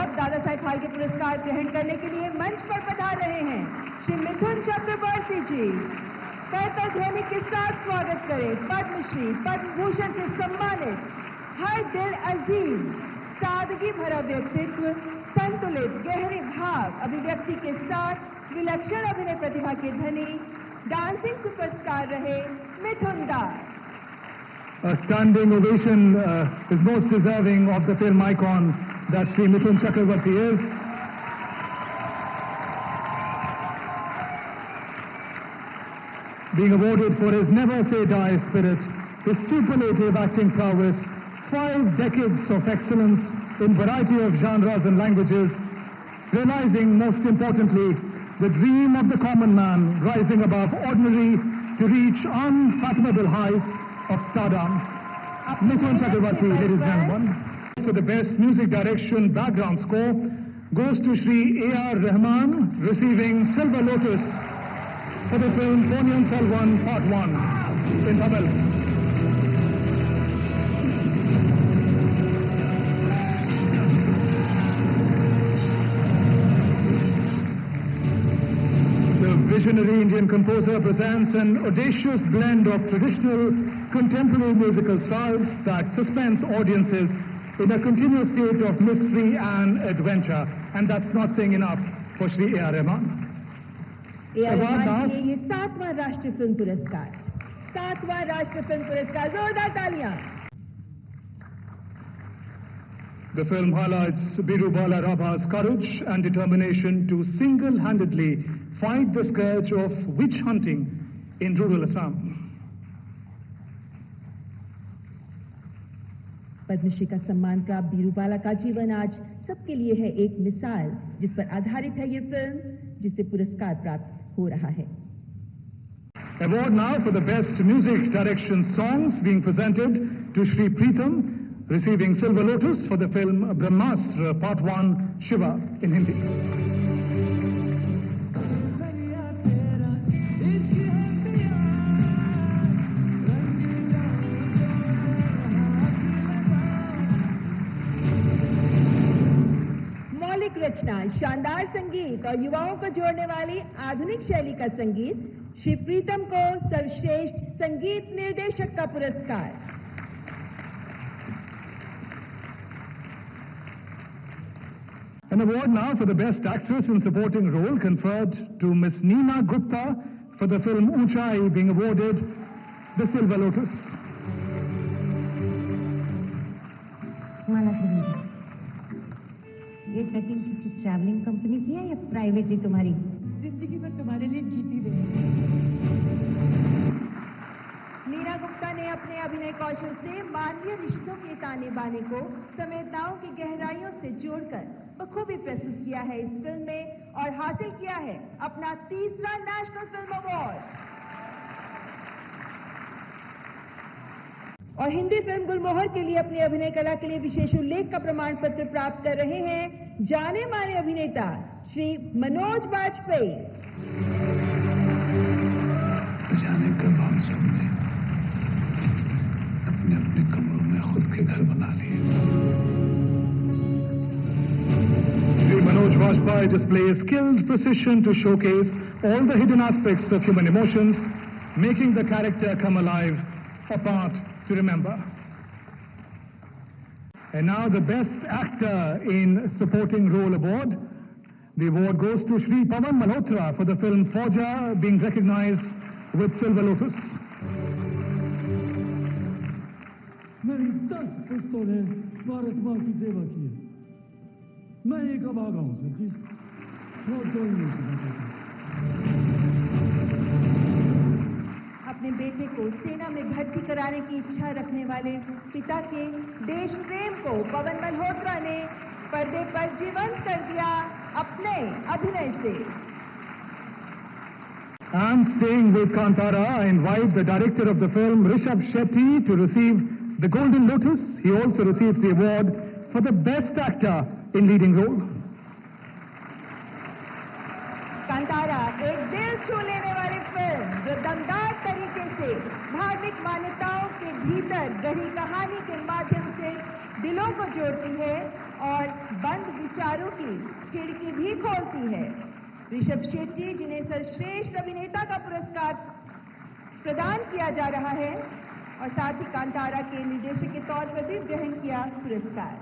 अब दादा साहेब फाल्के पुरस्कार ग्रहण करने के लिए मंच पर पधार रहे हैं श्री मिथुन चक्रवर्ती जी। करताल ध्वनि के साथ स्वागत करें पद्मश्री पद्म भूषण से सम्मानित हर दिल अजीम, सादगी भरा व्यक्तित्व, संतुलित गहरे भाव अभिव्यक्ति के साथ विलक्षण अभिनय प्रतिभा के धनी, डांसिंग सुपरस्टार रहे मिथुन दास। A standing ovation is most deserving of the film icon that Sri Mithun Chakravarti is. Being awarded for his never say die spirit, his superlative acting prowess, 5 decades of excellence in variety of genres and languages, realizing most importantly the dream of the common man rising above ordinary to reach unfathomable heights of stardom. Mithun Chakravarti, ladies and gentlemen. For the best music direction background score goes to Shri A.R. Rahman, receiving Silver Lotus for the film Ponniyin Selvan Part 1 in Tamil. Visionary Indian composer presents an audacious blend of traditional contemporary musical styles that suspense audiences in a continuous state of mystery and adventure. And that's not saying enough for Shri A.R. Rahman. A.R. Rahman के लिए 7वां राष्ट्रीय film पुरस्कार, 7वां राष्ट्रीय film पुरस्कार, जोरदार तालियां। The film highlights Birubala Rabha's courage and determination to single-handedly fight the scourge of witch hunting in rural Assam. Padmashri का सम्मान प्राप्त बीरूबाला का जीवन आज सबके लिए है एक मिसाल, जिस पर आधारित है ये फिल्म, जिसे पुरस्कार प्राप्त हो रहा है। Award now for the best music direction songs being presented to Shri Pritam, receiving Silver Lotus for the film Brahmastra Part 1 Shiva in Hindi. रचना, शानदार संगीत और युवाओं को जोड़ने वाली आधुनिक शैली का संगीत, श्री प्रीतम को सर्वश्रेष्ठ संगीत निर्देशक का पुरस्कार। An award now for the best actress in supporting role conferred to Miss Neema Gupta for the film Unchai, being awarded the Silver Lotus. ये सेटिंग किसी ट्रैवलिंग कंपनी की है या प्राइवेटली तुम्हारी? जिंदगी भर तुम्हारे लिए जीती रही। नीना गुप्ता ने अपने अभिनय कौशल से मानवीय रिश्तों के ताने बाने को संवेदनाओं की गहराइयों से जोड़कर बखूबी प्रस्तुत किया है इस फिल्म में और हासिल किया है अपना 3रा नेशनल फिल्म अवार्ड। और हिंदी फिल्म गुलमोहर के लिए अपनी अभिनय कला के लिए विशेष उल्लेख का प्रमाण पत्र प्राप्त कर रहे हैं जाने माने अभिनेता श्री मनोज बाजपेयी। जाने कब हम सबने अपने अपने कमरों में खुद के घर बना लिए। Shri Manoj Bajpayee displays skilled precision to showcase all the hidden aspects of human emotions, making the character come alive, a part to remember. And now the best actor in supporting role award. The award goes to Shri Pawan Malhotra for the film Fauja, being recognized with Silver Lotus. मेरी 10 पुस्तों ने भारत माँ की सेवा की है। मैं एक अभागा हूँ सर जी, बहुत जोर नहीं करना। अपने बेटे को सेना में भर्ती कराने की इच्छा रखने वाले पिता के देश प्रेम को पवन मल्होत्रा ने पर्दे पर जीवंत कर दिया अपने अभिनय से। And staying with Kantara, I invite the director of the film, Rishabh Shetty, to receive the Golden Lotus. He also receives the award for the best actor in leading role. Kantara एक दिल छू लेने वाली फिल्म जो दमदार तरीके से धार्मिक मान्यताओं के भीतर गहरी कहानी के माध्यम से दिलों को जोड़ती है और बंद विचारों की खिड़की भी खोलती है। ऋषभ शेट्टी, जिन्हें सर्वश्रेष्ठ अभिनेता का पुरस्कार प्रदान किया जा रहा है और साथ ही कांतारा के निर्देशक के तौर पर भी ग्रहण किया पुरस्कार।